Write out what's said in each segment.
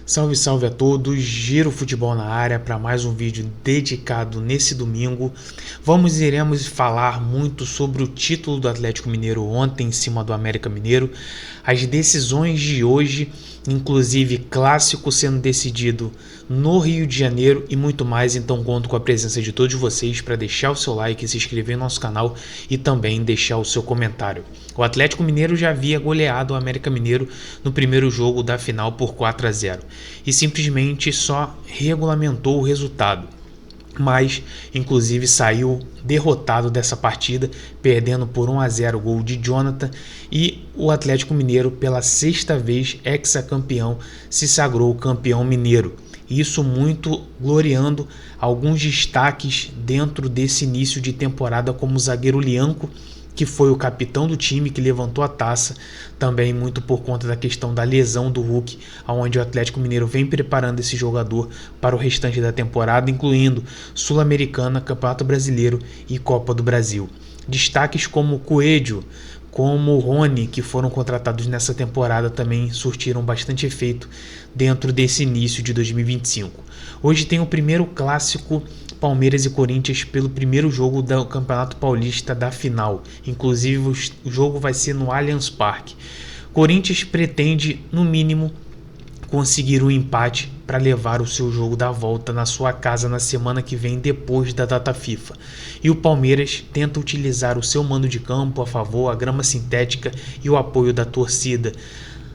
Salve, salve a todos, Giro Futebol na área para mais um vídeo dedicado nesse domingo. Iremos falar muito sobre o título do Atlético Mineiro ontem em cima do América Mineiro, as decisões de hoje, inclusive clássico sendo decidido no Rio de Janeiro e muito mais. Então conto com a presença de todos vocês para deixar o seu like, se inscrever no nosso canal e também deixar o seu comentário. O Atlético Mineiro já havia goleado o América Mineiro no primeiro jogo da final por 4-0 e simplesmente só regulamentou o resultado, mas inclusive saiu derrotado dessa partida, perdendo por 1-0 o gol de Jonathan, e o Atlético Mineiro, pela sexta vez hexacampeão, se sagrou campeão mineiro. Isso muito gloriando alguns destaques dentro desse início de temporada, como o zagueiro Lianco, que foi o capitão do time, que levantou a taça, também muito por conta da questão da lesão do Hulk, onde o Atlético Mineiro vem preparando esse jogador para o restante da temporada, incluindo Sul-Americana, Campeonato Brasileiro e Copa do Brasil. Destaques como Coelho, como o Rony, que foram contratados nessa temporada, também surtiram bastante efeito dentro desse início de 2025. Hoje tem o primeiro clássico Palmeiras e Corinthians pelo primeiro jogo do Campeonato Paulista da final. Inclusive o jogo vai ser no Allianz Parque. Corinthians pretende, no mínimo, conseguir um empate para levar o seu jogo da volta na sua casa na semana que vem, depois da data FIFA. E o Palmeiras tenta utilizar o seu mando de campo a favor, a grama sintética e o apoio da torcida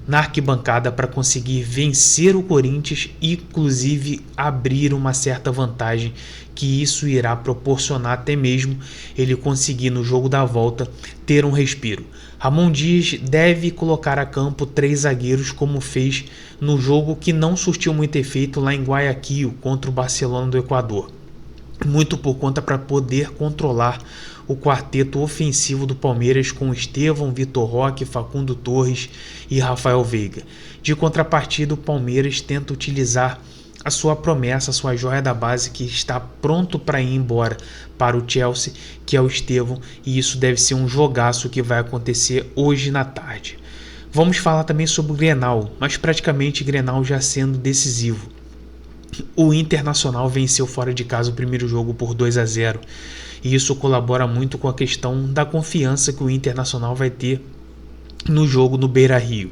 na arquibancada para conseguir vencer o Corinthians e inclusive abrir uma certa vantagem, que isso irá proporcionar até mesmo ele conseguir no jogo da volta ter um respiro. Ramon Dias deve colocar a campo 3 zagueiros, como fez no jogo que não surtiu muito efeito lá em Guayaquil contra o Barcelona do Equador, muito por conta para poder controlar o quarteto ofensivo do Palmeiras com Estevão, Vitor Roque, Facundo Torres e Rafael Veiga. De contrapartida, o Palmeiras tenta utilizar a sua promessa, a sua joia da base, que está pronto para ir embora para o Chelsea, que é o Estevão, e isso deve ser um jogaço que vai acontecer hoje na tarde. Vamos falar também sobre o Grenal, mas praticamente Grenal já sendo decisivo. O Internacional venceu fora de casa o primeiro jogo por 2-0, e isso colabora muito com a questão da confiança que o Internacional vai ter no jogo no Beira-Rio.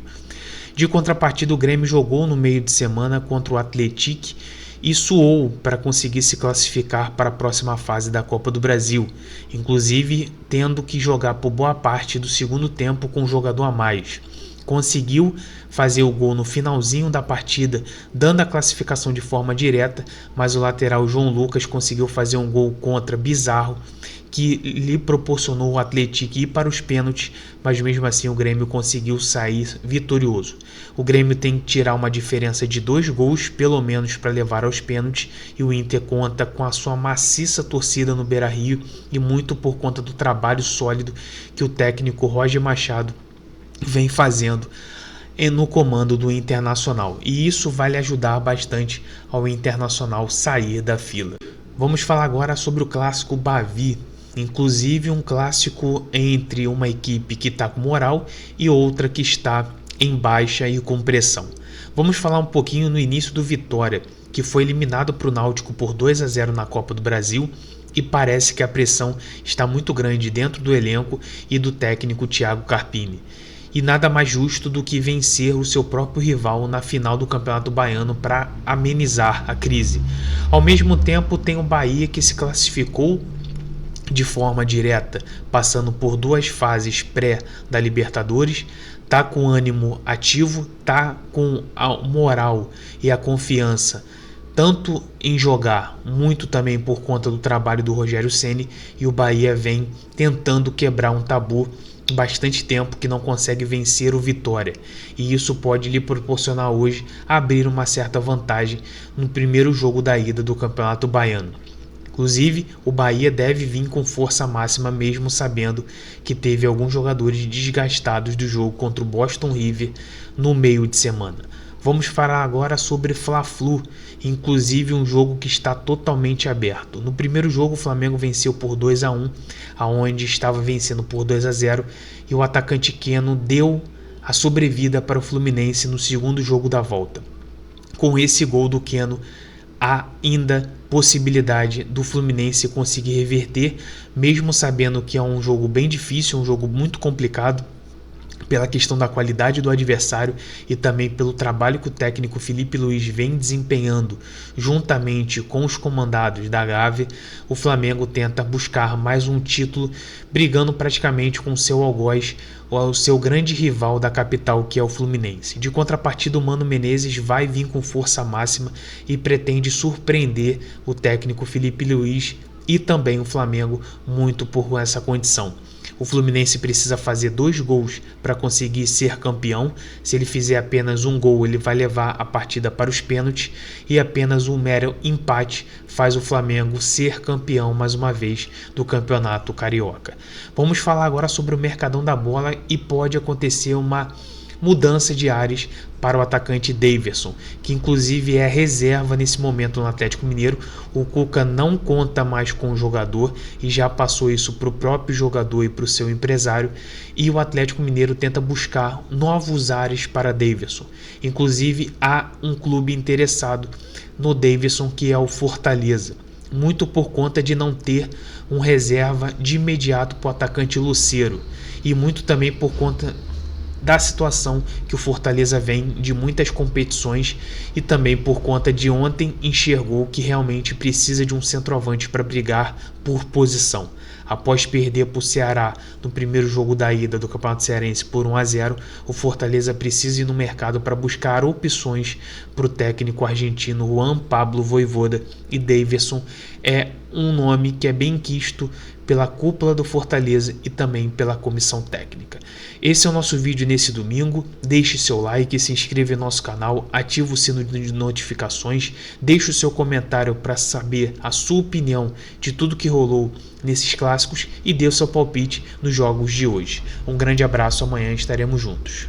De contrapartida, o Grêmio jogou no meio de semana contra o Atlético e suou para conseguir se classificar para a próxima fase da Copa do Brasil, inclusive tendo que jogar por boa parte do segundo tempo com um jogador a mais. Conseguiu fazer o gol no finalzinho da partida, dando a classificação de forma direta, mas o lateral João Lucas conseguiu fazer um gol contra bizarro, que lhe proporcionou o Atlético ir para os pênaltis, mas mesmo assim o Grêmio conseguiu sair vitorioso. O Grêmio tem que tirar uma diferença de 2 gols, pelo menos, para levar aos pênaltis, e o Inter conta com a sua maciça torcida no Beira-Rio, e muito por conta do trabalho sólido que o técnico Roger Machado vem fazendo no comando do Internacional, e isso vai ajudar bastante ao Internacional sair da fila. Vamos falar agora sobre o clássico Bavi, inclusive um clássico entre uma equipe que está com moral e outra que está em baixa e com pressão. Vamos falar um pouquinho no início do Vitória, que foi eliminado para o Náutico por 2-0 na Copa do Brasil, e parece que a pressão está muito grande dentro do elenco e do técnico Thiago Carpini. E nada mais justo do que vencer o seu próprio rival na final do Campeonato Baiano para amenizar a crise. Ao mesmo tempo, tem o Bahia, que se classificou de forma direta, passando por 2 fases pré da Libertadores, tá com ânimo ativo, tá com a moral e a confiança tanto em jogar, muito também por conta do trabalho do Rogério Ceni, e o Bahia vem tentando quebrar um tabu bastante tempo que não consegue vencer o Vitória, e isso pode lhe proporcionar hoje abrir uma certa vantagem no primeiro jogo da ida do Campeonato Baiano. Inclusive, o Bahia deve vir com força máxima, mesmo sabendo que teve alguns jogadores desgastados do jogo contra o Boston River no meio de semana. Vamos falar agora sobre Fla-Flu, inclusive um jogo que está totalmente aberto. No primeiro jogo, o Flamengo venceu por 2-1, aonde estava vencendo por 2-0, e o atacante Keno deu a sobrevida para o Fluminense no segundo jogo da volta. com esse gol do Keno, há ainda possibilidade do Fluminense conseguir reverter, mesmo sabendo que é um jogo bem difícil, um jogo muito complicado, pela questão da qualidade do adversário e também pelo trabalho que o técnico Felipe Luiz vem desempenhando juntamente com os comandados da Gávea. O Flamengo tenta buscar mais um título, brigando praticamente com o seu algoz, o seu grande rival da capital, que é o Fluminense. De contrapartida, o Mano Menezes vai vir com força máxima e pretende surpreender o técnico Felipe Luiz e também o Flamengo muito por essa condição. O Fluminense precisa fazer 2 gols para conseguir ser campeão. Se ele fizer apenas um gol, ele vai levar a partida para os pênaltis, e apenas um mero empate faz o Flamengo ser campeão mais uma vez do Campeonato Carioca. Vamos falar agora sobre o mercadão da bola, e pode acontecer uma mudança de ares para o atacante Daverson, que inclusive é reserva nesse momento no Atlético Mineiro. O Cuca não conta mais com o jogador e já passou isso para o próprio jogador e para o seu empresário, e o Atlético Mineiro tenta buscar novos ares para Daverson. Inclusive há um clube interessado no Daverson, que é o Fortaleza, muito por conta de não ter um reserva de imediato para o atacante Lucero, e muito também por conta da situação que o Fortaleza vem de muitas competições, e também por conta de ontem enxergou que realmente precisa de um centroavante para brigar por posição. Após perder para o Ceará no primeiro jogo da ida do Campeonato Cearense por 1-0, o Fortaleza precisa ir no mercado para buscar opções para o técnico argentino Juan Pablo Vojvoda, e Daverson é um nome que é bem quisto pela cúpula do Fortaleza e também pela comissão técnica. Esse é o nosso vídeo nesse domingo. Deixe seu like, se inscreva no nosso canal, ative o sino de notificações, deixe o seu comentário para saber a sua opinião de tudo que rolou nesses clássicos e dê o seu palpite nos jogos de hoje. Um grande abraço, amanhã estaremos juntos.